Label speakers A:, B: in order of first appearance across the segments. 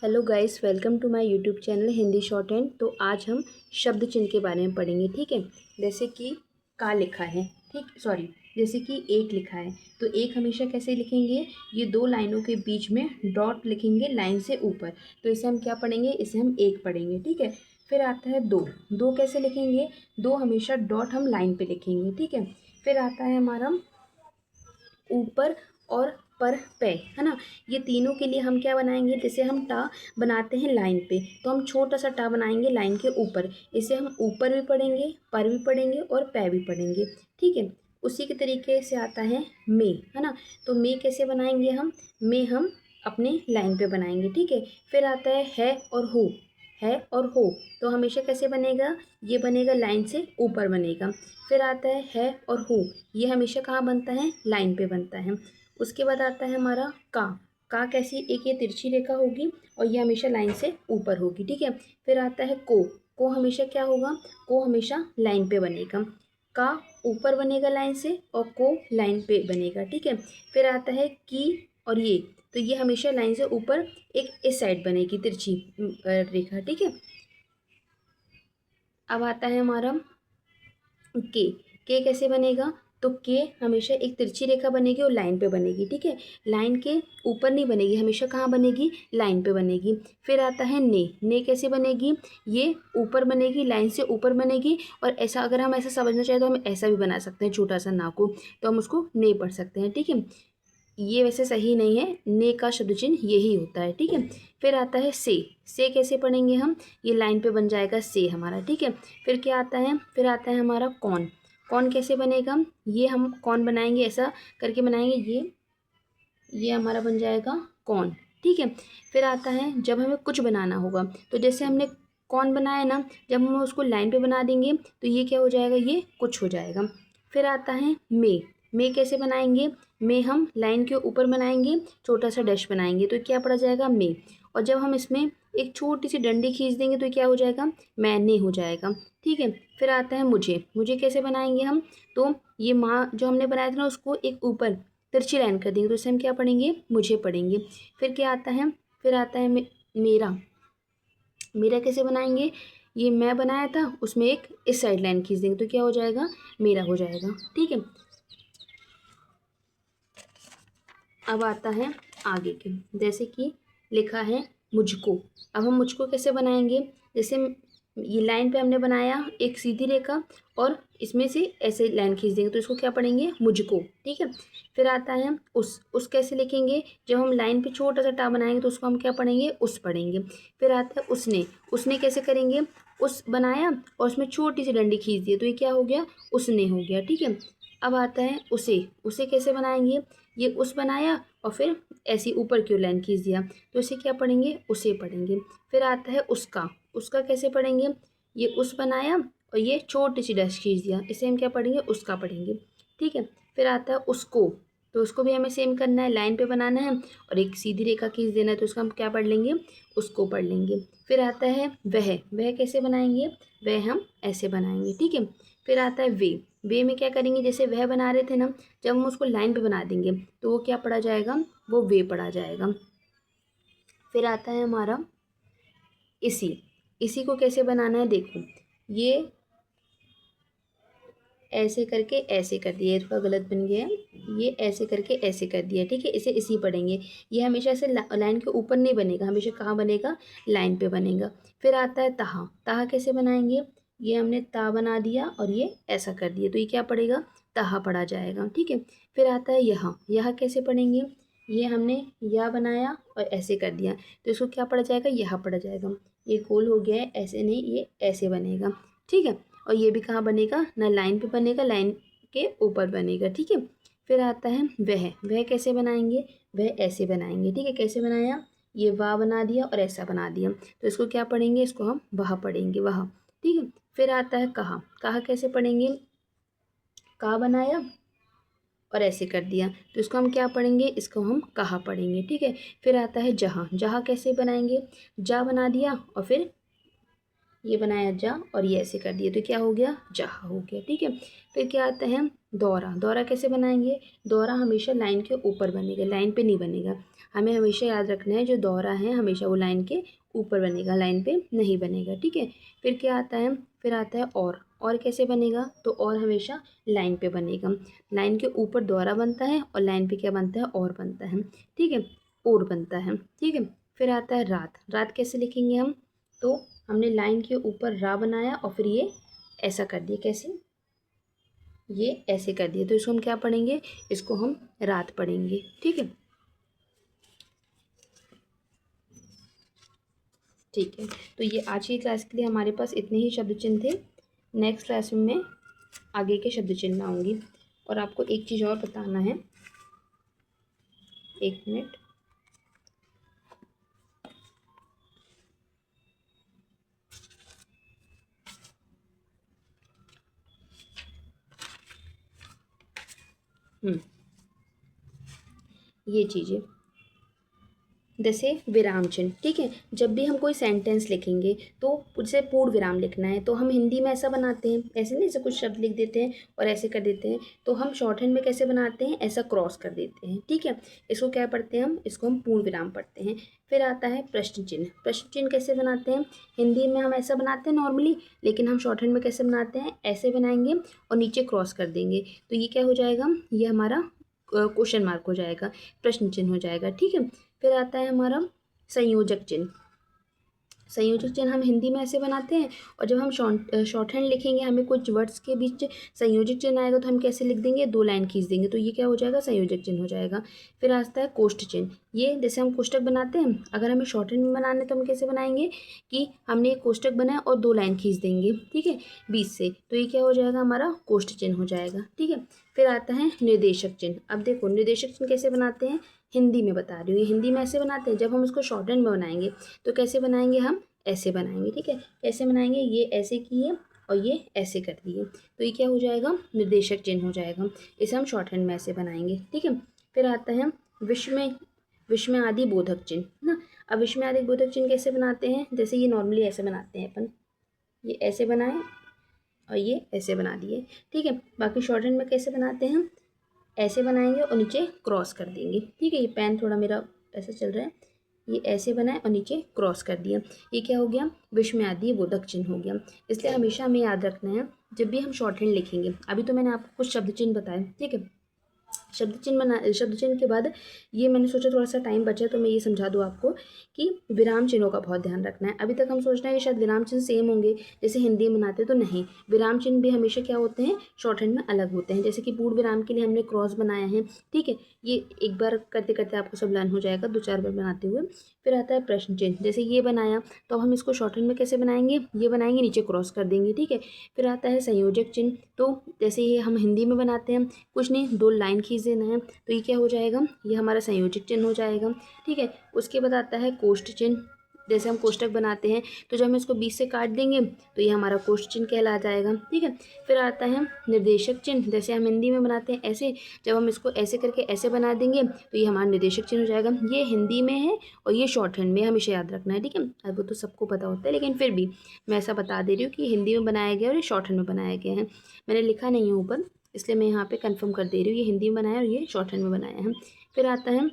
A: Hello guys, welcome to my YouTube channel Hindi shorthand. तो आज हम शब्द चिन्ह के बारे में पढ़ेंगे, ठीक है। जैसे कि का लिखा है, जैसे कि एक लिखा है तो एक हमेशा कैसे लिखेंगे, ये दो लाइनों के बीच में डॉट लिखेंगे लाइन से ऊपर, तो इसे हम क्या पढ़ेंगे, इसे हम एक पढ़ेंगे, ठीक है। फिर आता है दो, दो कैसे लिखेंगे, दो हमेशा डॉट हम लाइन पे लिखेंगे, ठीक है। फिर आता है हमारा ऊपर और पर पे, है ना। ये तीनों के लिए हम क्या बनाएंगे, जैसे हम टा बनाते हैं लाइन पे तो हम छोटा सा टा बनाएंगे लाइन के ऊपर, इसे हम ऊपर भी पढ़ेंगे, पर भी पढ़ेंगे और पै भी पढ़ेंगे, ठीक है। उसी के तरीके से आता है मे, है ना। तो मे कैसे बनाएंगे हम अपने लाइन पे बनाएंगे, ठीक है। फिर आता है और हो, है और हो, तो हमेशा कैसे बनेगा, ये बनेगा लाइन से ऊपर बनेगा। फिर आता है और हो, ये हमेशा कहाँ बनता है, लाइन पे बनता है। उसके बाद आता है हमारा का कैसी, एक ये तिरछी रेखा होगी और ये हमेशा लाइन से ऊपर होगी, ठीक है। फिर आता है को हमेशा क्या होगा, को हमेशा लाइन पे बनेगा, का ऊपर बनेगा लाइन से और को लाइन पे बनेगा, ठीक है। फिर आता है की और ये, तो ये हमेशा लाइन से ऊपर एक इस साइड बनेगी तिरछी रेखा, ठीक है। अब आता है हमारा के कैसे बनेगा, तो के हमेशा एक तिरछी रेखा बनेगी और लाइन पे बनेगी, ठीक है। लाइन के ऊपर नहीं बनेगी, हमेशा कहाँ बनेगी, लाइन पे बनेगी। फिर आता है ने कैसे बनेगी, ये ऊपर बनेगी, लाइन से ऊपर बनेगी, और ऐसा अगर हम ऐसा समझना चाहें तो हम ऐसा भी बना सकते हैं, छोटा सा ना को, तो हम उसको ने पढ़ सकते हैं, ठीक है। ये वैसे सही नहीं है, ने का शब्द चिन्ह यही होता है, ठीक है। फिर आता है से कैसे पढ़ेंगे हम, ये लाइन पे बन जाएगा से हमारा, ठीक है। फिर क्या आता है, फिर आता है हमारा कौन कैसे बनेगा, ये हम कौन बनाएंगे, ऐसा करके बनाएंगे, ये हमारा बन जाएगा कौन, ठीक है। फिर आता है जब हमें कुछ बनाना होगा, तो जैसे हमने कौन बनाया ना, जब हम उसको लाइन पे बना देंगे तो ये क्या हो जाएगा, ये कुछ हो जाएगा। फिर आता है मे कैसे बनाएंगे, मे हम लाइन के ऊपर बनाएंगे, छोटा सा डैश बनाएंगे, तो क्या पड़ा जाएगा मे, और जब हम इसमें एक छोटी सी डंडी खींच देंगे तो क्या हो जाएगा, मैंने हो जाएगा, ठीक है। फिर आता है मुझे कैसे बनाएंगे हम, तो ये माँ जो हमने बनाया था ना, उसको एक ऊपर तिरछी लाइन कर देंगे, तो इससे हम क्या पढ़ेंगे, मुझे पढ़ेंगे। फिर क्या आता है, फिर आता है मेरा कैसे बनाएंगे, ये मैं बनाया था, उसमें एक इस साइड लाइन खींच देंगे तो क्या हो जाएगा, मेरा हो जाएगा, ठीक है। अब आता है आगे के, जैसे कि लिखा है मुझको। अब हम मुझको कैसे बनाएंगे, जैसे ये लाइन पे हमने बनाया एक सीधी रेखा और इसमें से ऐसे लाइन खींच देंगे, तो इसको क्या पढ़ेंगे, मुझको, ठीक है। फिर आता है उस कैसे लिखेंगे, जब हम लाइन पे छोटा सा टा बनाएंगे तो उसको हम क्या पढ़ेंगे, उस पढ़ेंगे। फिर आता है उसने कैसे करेंगे, उस बनाया और उसमें छोटी सी डंडी खींच दी, तो ये क्या हो गया, उसने हो गया, ठीक है। अब आता है उसे कैसे बनाएंगे, ये उस बनाया और फिर ऐसी ऊपर की लाइन खींच दिया, तो इसे क्या पढ़ेंगे, उसे पढ़ेंगे। फिर आता है उसका कैसे पढ़ेंगे, ये उस बनाया और ये छोटी सी डैश खींच दिया, इसे हम क्या पढ़ेंगे, उसका पढ़ेंगे, ठीक है। फिर आता है उसको, तो उसको भी हमें सेम करना है, लाइन पे बनाना है और एक सीधी रेखा खींच देना है, तो उसका हम क्या पढ़ लेंगे, उसको पढ़ लेंगे। फिर आता है वह कैसे बनाएंगे, वह हम ऐसे बनाएंगे, ठीक है। फिर आता है वे में क्या करेंगे, जैसे वह बना रहे थे ना, जब हम उसको लाइन पे बना देंगे तो वो क्या पढ़ा जाएगा, वो वे पढ़ा जाएगा। फिर आता है हमारा इसी को कैसे बनाना है, देखो ये ऐसे करके ऐसे कर दिया, थोड़ा गलत बन गया है, ये ऐसे करके ऐसे कर दिया, ठीक है। इसे इसी पढ़ेंगे, ये हमेशा से लाइन के ऊपर नहीं बनेगा, हमेशा कहाँ बनेगा, लाइन पे बनेगा। फिर आता है तहा कैसे बनाएंगे, ये हमने ता बना दिया और ये ऐसा कर दिया, तो ये क्या पड़ेगा, तहा पढ़ा जाएगा, ठीक है। फिर आता है यहाँ कैसे पढ़ेंगे, ये हमने या बनाया और ऐसे कर दिया, तो इसको क्या पढ़ा जाएगा, यहाँ पढ़ा जाएगा। ये गोल हो गया है, ऐसे नहीं, ये ऐसे बनेगा, ठीक है। और ये भी कहाँ बनेगा, ना लाइन पे बनेगा, लाइन के ऊपर बनेगा, ठीक है। फिर आता है वह कैसे बनाएंगे, वह ऐसे बनाएंगे, ठीक है। कैसे बनाया, ये वाह बना दिया और ऐसा बना दिया, तो इसको क्या पढ़ेंगे, इसको हम वह पढ़ेंगे, वह, ठीक है। फिर आता है कहा कैसे पढ़ेंगे, कहा बनाया और ऐसे कर दिया, तो इसको हम क्या पढ़ेंगे, इसको हम कहा पढ़ेंगे, ठीक है। फिर आता है जहाँ कैसे बनाएंगे, जा बना दिया और फिर ये बनाया जा और ये ऐसे कर दिए, तो क्या हो गया, जहाँ हो गया, ठीक है। फिर क्या आता है दौरा कैसे बनाएंगे, दौरा हमेशा लाइन के ऊपर बनेगा, लाइन पे नहीं बनेगा, हमें हमेशा याद रखना है जो दोहरा है हमेशा वो लाइन के ऊपर बनेगा, लाइन पे नहीं बनेगा, ठीक है। फिर क्या आता है, फिर आता है और कैसे बनेगा, तो और हमेशा लाइन पे बनेगा। लाइन के ऊपर दोहरा बनता है और लाइन पे क्या बनता है, और बनता है, ठीक है, और बनता है, ठीक है। फिर आता है रात। रात कैसे लिखेंगे हम, तो हमने लाइन के ऊपर रा बनाया और फिर ये ऐसा कर दिया, कैसे, ये ऐसे कर दिया, तो इसको हम क्या पढ़ेंगे, इसको हम रात पढ़ेंगे, ठीक है। ठीक है, तो ये आज की क्लास के लिए हमारे पास इतने ही शब्द चिन्ह थे। नेक्स्ट क्लास में मैं आगे के शब्द चिन्ह लाऊंगी। और आपको एक चीज़ और बताना है, एक मिनट, ये चीज़ें जैसे विराम चिन्ह, ठीक है। जब भी हम कोई सेंटेंस लिखेंगे तो उसे पूर्ण विराम लिखना है, तो हम हिंदी में ऐसा बनाते हैं, ऐसे नहीं, ऐसे कुछ शब्द लिख देते हैं और ऐसे कर देते हैं, तो हम शॉर्ट हैंड में कैसे बनाते हैं, ऐसा क्रॉस कर देते हैं, ठीक है। इसको क्या पढ़ते हैं हम, इसको हम पूर्ण विराम पढ़ते हैं। फिर आता है प्रश्न चिन्ह। प्रश्न चिन्ह कैसे बनाते हैं, हिंदी में हम ऐसा बनाते हैं नॉर्मली, लेकिन हम शॉर्ट हैंड में कैसे बनाते हैं, ऐसे बनाएंगे और नीचे क्रॉस कर देंगे, तो ये क्या हो जाएगा, ये हमारा क्वेश्चन मार्क हो जाएगा, प्रश्न चिन्ह हो जाएगा, ठीक है। फिर आता है हमारा संयोजक चिन्ह। संयोजक चिन्ह हम हिंदी में ऐसे बनाते हैं, और जब हम शॉर्ट हैंड लिखेंगे, हमें कुछ वर्ड्स के बीच संयोजक चिन्ह आएगा तो हम कैसे लिख देंगे, दो लाइन खींच देंगे, तो ये क्या हो जाएगा, संयोजक चिन्ह हो जाएगा। फिर आता है कोष्ठ चिन्ह। ये जैसे हम कोष्टक बनाते हैं, अगर हमें शॉर्ट हैंड में बनाना है तो हम कैसे बनाएंगे कि हमने एक कोष्टक बनाया और दो लाइन खींच देंगे, ठीक है, बीच से, तो ये क्या हो जाएगा, हमारा कोष्ठ चिन्ह हो जाएगा, ठीक है। फिर आता है निर्देशक चिन्ह। अब देखो निर्देशक चिन्ह कैसे बनाते हैं, हिंदी में बता रही हूँ, ये हिंदी में ऐसे बनाते हैं। जब हम इसको शॉर्ट हैंड में बनाएंगे तो कैसे बनाएंगे, हम ऐसे बनाएंगे, ठीक है। कैसे बनाएंगे, ये ऐसे किए और ये ऐसे कर दिए, तो ये क्या हो जाएगा, निर्देशक चिन्ह हो जाएगा। इसे हम शॉर्ट हैंड में ऐसे बनाएंगे, ठीक है। फिर आता है विस्मय आदि बोधक चिन्ह ना। अब विस्मय आदि बोधक चिन्ह कैसे बनाते हैं, जैसे ये नॉर्मली ऐसे बनाते हैं अपन, ये ऐसे बनाए और ये ऐसे बना दिए, ठीक है। बाकी शॉर्ट हैंड में कैसे बनाते हैं, हम ऐसे बनाएंगे और नीचे क्रॉस कर देंगे, ठीक है। ये पेन थोड़ा मेरा ऐसा चल रहा है, ये ऐसे बनाए और नीचे क्रॉस कर दिया, ये क्या हो गया, विस्मयादि बोधक चिन्ह हो गया। इसलिए हमेशा हमें याद रखना है, जब भी हम शॉर्ट हैंड लिखेंगे, अभी तो मैंने आपको कुछ शब्द चिन्ह बताए, ठीक है। शब्द चिन्ह के बाद ये मैंने सोचा थोड़ा सा टाइम बचा तो मैं ये समझा दूँ आपको कि विराम चिन्हों का बहुत ध्यान रखना है। अभी तक हम सोच रहे हैं कि शायद विराम चिन्ह सेम होंगे जैसे हिंदी में बनाते, तो नहीं, विराम चिन्ह भी हमेशा क्या होते हैं, शॉर्ट हैंड में अलग होते हैं। जैसे कि पूर्ण विराम के लिए हमने क्रॉस बनाया है, ठीक है, ये एक बार करते करते आपको सब लर्न हो जाएगा, दो चार बार बनाते हुए। फिर आता है प्रश्न चिन्ह, जैसे ये बनाया तो हम इसको शॉर्ट हैंड में कैसे बनाएंगे, ये बनाएंगे नीचे क्रॉस कर देंगे, ठीक है। फिर आता है संयोजक चिन्ह, तो जैसे ये हम हिंदी में बनाते हैं, कुछ नहीं, दो लाइन खींच देना है, तो ये क्या हो जाएगा, ये हमारा संयोजक चिन्ह हो जाएगा, ठीक है। उसके बाद आता है कोष्ठ चिन्ह। जैसे हम कोष्टक बनाते हैं तो जब हम इसको बीच से काट देंगे तो ये हमारा कोष्ठ चिन्ह कहला जाएगा, ठीक है। फिर आता है निर्देशक चिन्ह। जैसे हम हिंदी में बनाते हैं ऐसे, जब हम इसको ऐसे करके ऐसे बना देंगे तो ये हमारा निर्देशक चिन्ह हो जाएगा। ये हिंदी में है और ये शॉर्ट हैंड में, हमेशा याद रखना है, ठीक है। अब वो तो सबको पता होता है, लेकिन फिर भी मैं ऐसा बता दे रही हूँ कि हिंदी में बनाया गया और ये शॉर्ट हैंड में बनाया गया है। मैंने लिखा नहीं है ऊपर, इसलिए मैं यहाँ पे कंफर्म कर दे रही हूँ, ये हिंदी में बनाया और ये शॉर्ट हैंड में बनाया है। फिर आता है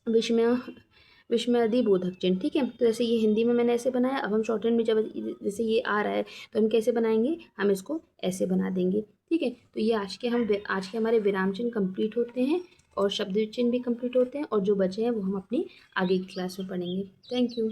A: विस्मय विस्मयादि बोधक चिन्ह, ठीक है। तो जैसे ये हिंदी में मैंने ऐसे बनाया, अब हम शॉर्ट हैंड में जब जैसे ये आ रहा है तो हम कैसे बनाएंगे, हम इसको ऐसे बना देंगे, ठीक है। तो ये आज के हमारे विराम चिन्ह कंप्लीट होते हैं और शब्द चिन्ह भी कंप्लीट होते हैं, और जो बचे हैं वो हम अपनी आगे की क्लास में पढ़ेंगे। Thank you.